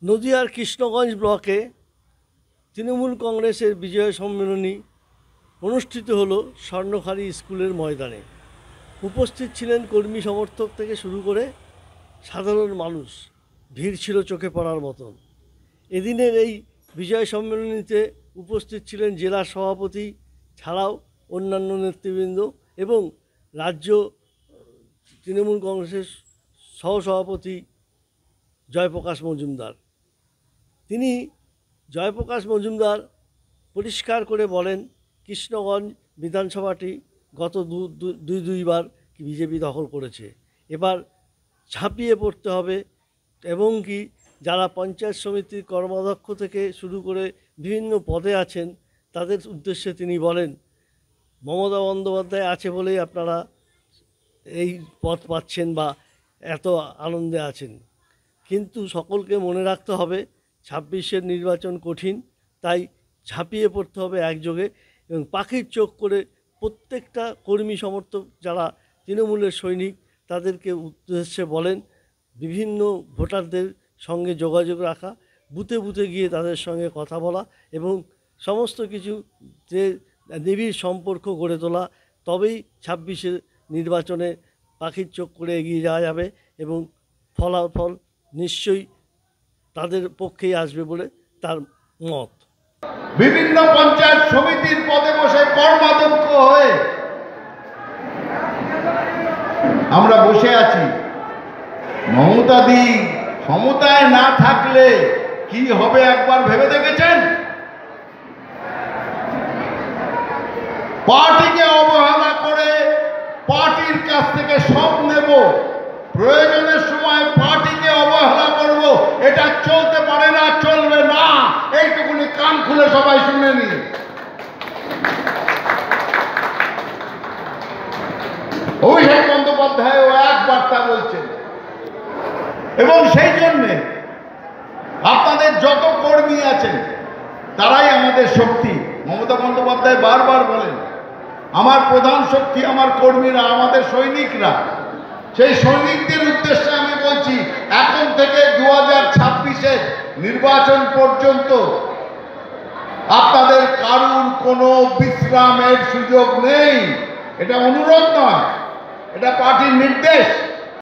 নদিয়ার কৃষ্ণগঞ্জ ব্লকে তৃণমূল কংগ্রেসের বিজয় সম্মেলনী অনুষ্ঠিত হলো স্বর্ণখালী স্কুলের ময়দানে। উপস্থিত ছিলেন কর্মী সমর্থক থেকে শুরু করে সাধারণ মানুষ। ভিড় ছিল চোখে পড়ার মতন। এদিনের এই বিজয় সম্মেলনীতে উপস্থিত ছিলেন জেলা সভাপতি ছাড়াও অন্যান্য নেতৃবৃন্দ এবং রাজ্য তৃণমূল কংগ্রেসের সহসভাপতি জয়প্রকাশ মজুমদার। তিনি জয়প্রকাশ মজুমদার পরিষ্কার করে বলেন, কৃষ্ণগঞ্জ বিধানসভাটি গত দুইবার বিজেপি দখল করেছে। এবার ঝাঁপিয়ে পড়তে হবে এবং কি যারা পঞ্চায়েত সমিতির কর্মাধ্যক্ষ থেকে শুরু করে বিভিন্ন পদে আছেন তাদের উদ্দেশ্যে তিনি বলেন, মমতা বন্দ্যোপাধ্যায় আছে বলেই আপনারা এই পদ পাচ্ছেন বা এত আনন্দে আছেন। কিন্তু সকলকে মনে রাখতে হবে ২৬-এর নির্বাচন কঠিন, তাই ঝাঁপিয়ে পড়তে হবে একযোগে এবং পাখির চোখ করে প্রত্যেকটা কর্মী সমর্থক যারা তৃণমূলের সৈনিক তাদেরকে উদ্দেশ্যে বলেন বিভিন্ন ভোটারদের সঙ্গে যোগাযোগ রাখা, বুথে বুথে গিয়ে তাদের সঙ্গে কথা বলা এবং সমস্ত কিছু যে নিবিড় সম্পর্ক গড়ে তোলা, তবেই ২৬-এর নির্বাচনে পাখির চোখ করে এগিয়ে যাওয়া যাবে এবং ফলাফল নিশ্চয়ই তাদের পক্ষেই আসবে বলে তার মত। বিভিন্ন পঞ্চায়েত সমিতির পদে বসে কর্মাধ্যক্ষ হয়ে আমরা বসে আছি। মমতাদি ক্ষমতায় না থাকলে কি হবে একবার ভেবে দেখেছেন? পার্টিকে অবহেলা করে পার্টির কাছ থেকে সব নেব, প্রয়োজনের সময় পার্টিকে অবহেলা করব, এটা চলতে পারে না, চলবে না। এইটুকুনি কান খুলে সবাই শুনে নি। অভিষেক বন্দ্যোপাধ্যায় এক বার্তা বলছেন এবং সেই জন্যে আপনাদের যত কর্মী আছেন তারাই আমাদের শক্তি। মমতা বন্দ্যোপাধ্যায় বারবার বলেন, আমার প্রধান শক্তি আমার কর্মীরা, আমাদের সৈনিকরা। সেই সৈনিকদের উদ্দেশ্যে আমি বলছি, এখন থেকে 2026-এর নির্বাচন পর্যন্ত আপনাদের কারুর কোনো বিশ্রামের সুযোগ নেই। এটা অনুরোধ নয়, এটা পার্টির নির্দেশ।